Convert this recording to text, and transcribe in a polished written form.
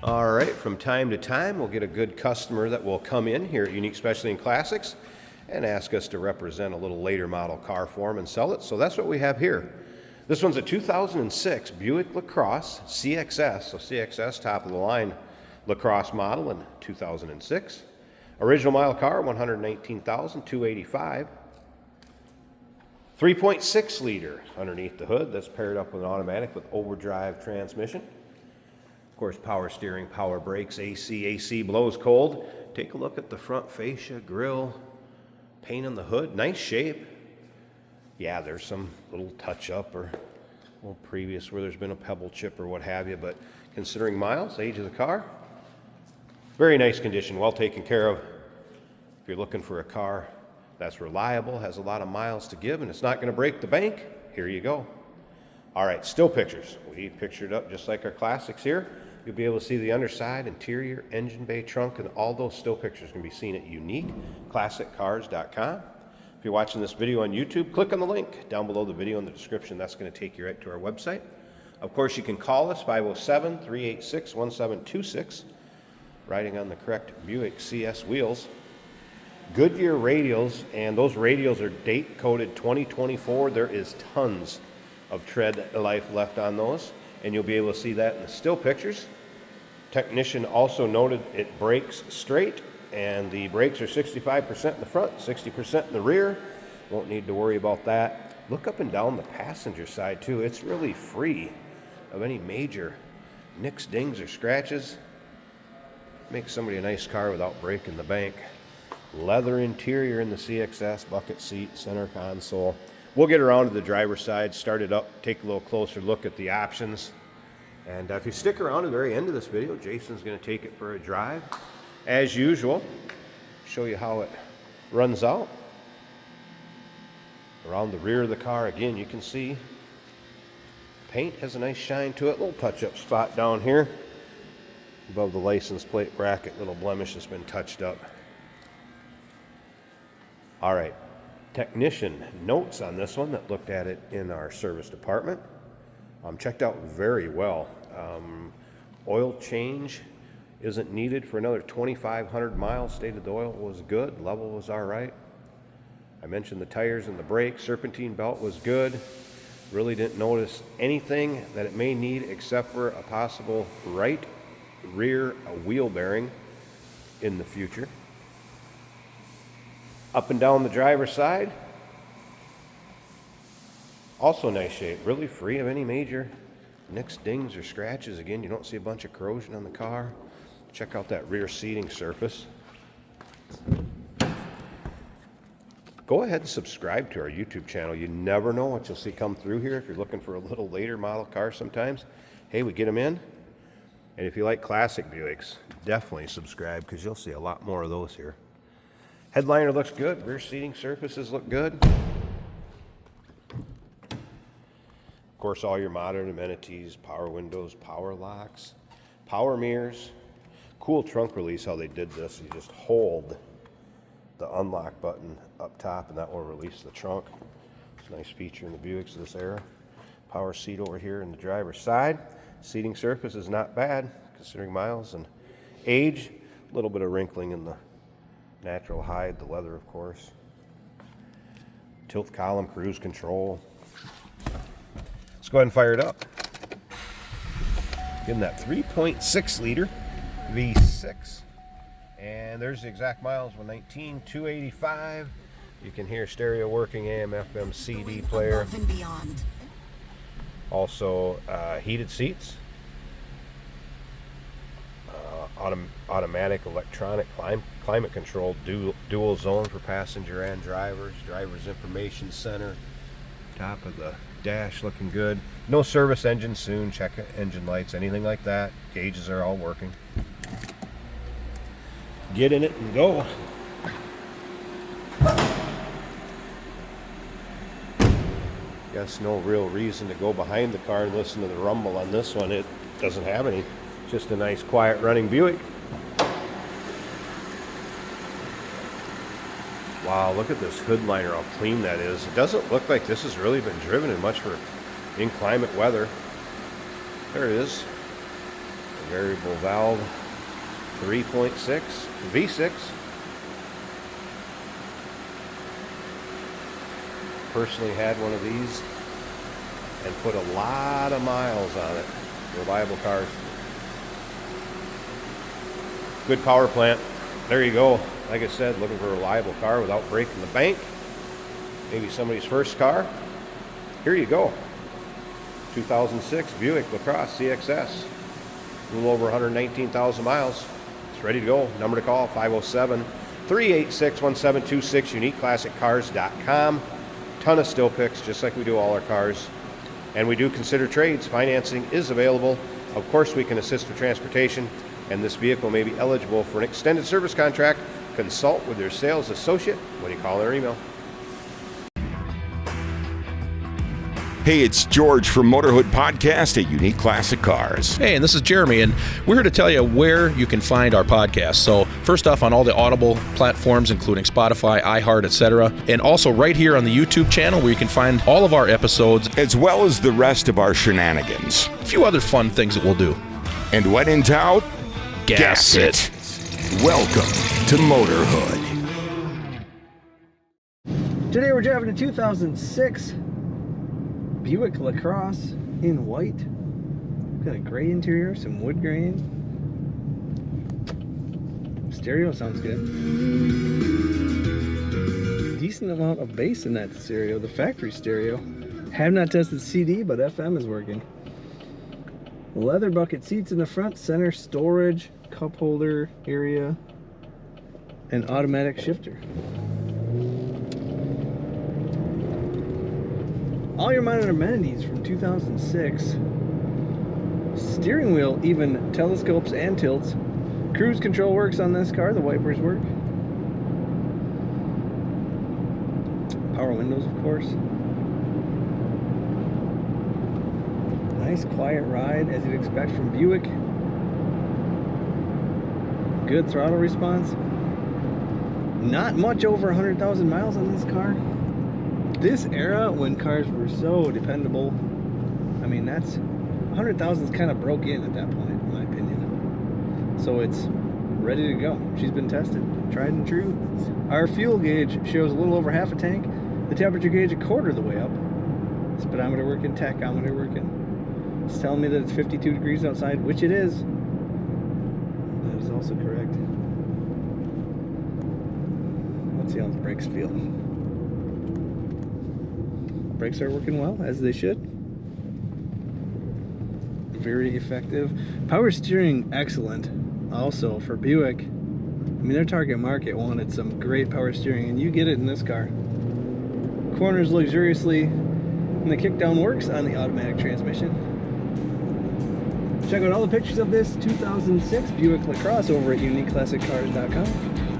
All right, from time to time, we'll get a good customer that will come in here at Unique Specialty and Classics and ask us to represent a little later model car for them and sell it. So that's what we have here. This one's a 2006 Buick Lacrosse CXS, so CXS, top of the line Lacrosse model in 2006. Original mile car, 119,285. 3.6 liter underneath the hood. That's paired up with an automatic with overdrive transmission. Of course, power steering, power brakes, AC blows cold. Take a look at the front fascia, grille, paint on the hood. Nice shape. Yeah, there's some little touch up or little previous where there's been a pebble chip or what have you, but considering miles, age of the car, very nice condition, well taken care of. If you're looking for a car that's reliable, has a lot of miles to give, and it's not going to break the bank, here you go. All right, still pictures. We pictured up just like our classics here. You'll be able to see the underside, interior, engine bay, trunk, and all those still pictures can be seen at uniqueclassiccars.com. If you're watching this video on YouTube, click on the link down below the video in the description. That's going to take you right to our website. Of course, you can call us, 507-386-1726, riding on the correct Buick CS wheels. Goodyear radials, and those radials are date coded 2024. There is tons of tread life left on those, and you'll be able to see that in the still pictures. Technician also noted it brakes straight, and the brakes are 65% in the front, 60% in the rear. Won't need to worry about that. Look up and down the passenger side too. It's really free of any major nicks, dings, or scratches. Makes somebody a nice car without breaking the bank. Leather interior in the CXS, bucket seat, center console. We'll get around to the driver's side, start it up, take a little closer look at the options. And if you stick around to the very end of this video, Jason's going to take it for a drive. As usual, show you how it runs out. Around the rear of the car, again, you can see paint has a nice shine to it. Little touch-up spot down here above the license plate bracket. Little blemish that's been touched up. All right, technician notes on this one that looked at it in our service department. Checked out very well. Oil change isn't needed for another 2,500 miles. Stated the oil was good, level was all right. I mentioned the tires and the brakes. Serpentine belt was good. Really didn't notice anything that it may need except for a possible right rear wheel bearing in the future. Up and down the driver's side, also nice shape, really free of any major nicks, dings, or scratches. Again, you don't see a bunch of corrosion on the car. Check out that rear seating surface. Go ahead and subscribe to our YouTube channel. You never know what you'll see come through here if you're looking for a little later model car sometimes. Hey, we get them in. And if you like classic Buicks, definitely subscribe because you'll see a lot more of those here. Headliner looks good. Rear seating surfaces look good. Of course, all your modern amenities, power windows, power locks, power mirrors. Cool trunk release how they did this. You just hold the unlock button up top and that will release the trunk. It's a nice feature in the Buicks of this era. Power seat over here in the driver's side. Seating surface is not bad considering miles and age. A little bit of wrinkling in the natural hide, the leather of course. Tilt column, cruise control. Let's go ahead and fire it up. Getting that 3.6 liter V6. And there's the exact miles, 119,285. You can hear stereo working, AM, FM, CD player. Also heated seats. Automatic electronic climate control dual zone for passenger and drivers. Driver's information center. Top of the dash looking good. No service engine soon. Check engine lights, anything like that. Gauges are all working. Get in it and go. Guess no real reason to go behind the car and listen to the rumble on this one. It doesn't have any. Just a nice quiet running Buick. Wow, look at this hood liner, how clean that is. It doesn't look like this has really been driven in much for inclement weather. There it is. Variable valve 3.6 V6. Personally had one of these and put a lot of miles on it. Reliable cars. Good power plant. There you go. Like I said, looking for a reliable car without breaking the bank. Maybe somebody's first car. Here you go. 2006 Buick Lacrosse CXS. A little over 119,000 miles. It's ready to go. Number to call, 507-386-1726, uniqueclassiccars.com. Ton of still pics, just like we do all our cars. And we do consider trades. Financing is available. Of course, we can assist with transportation, and this vehicle may be eligible for an extended service contract. Consult with your sales associate when you call or email. Hey, it's George from Motorhood Podcast at Unique Classic Cars. Hey, and this is Jeremy, and we're here to tell you where you can find our podcast. So first off, on all the Audible platforms, including Spotify, iHeart, etc., and also right here on the YouTube channel where you can find all of our episodes, as well as the rest of our shenanigans. A few other fun things that we'll do. And when in doubt, gas it. Welcome to Motorhood. Today we're driving a 2006 Buick Lacrosse in white. Got a gray interior, some wood grain. Stereo sounds good. Decent amount of bass in that stereo, the factory stereo. Have not tested CD, but FM is working. Leather bucket seats in the front, center storage, cup holder area, and automatic shifter. All your minor amenities from 2006. Steering wheel even telescopes and tilts. Cruise control works on this car, the wipers work. Power windows, of course. Nice quiet ride, as you'd expect from Buick. Good throttle response. Not much over 100,000 miles on this car. This era, when cars were so dependable, I mean, that's 100,000's kind of broke in at that point, in my opinion. So it's ready to go. She's been tested, tried and true. Our fuel gauge shows a little over half a tank. The temperature gauge a quarter of the way up. Speedometer working, tachometer working. It's telling me that it's 52 degrees outside, which it is. That is also correct. Let's see how the brakes feel. Brakes are working well, as they should. Very effective. Power steering, excellent. Also, for Buick, I mean, their target market wanted some great power steering, and you get it in this car. Corners luxuriously, and the kickdown works on the automatic transmission. Check out all the pictures of this 2006 Buick Lacrosse over at uniqueclassiccars.com.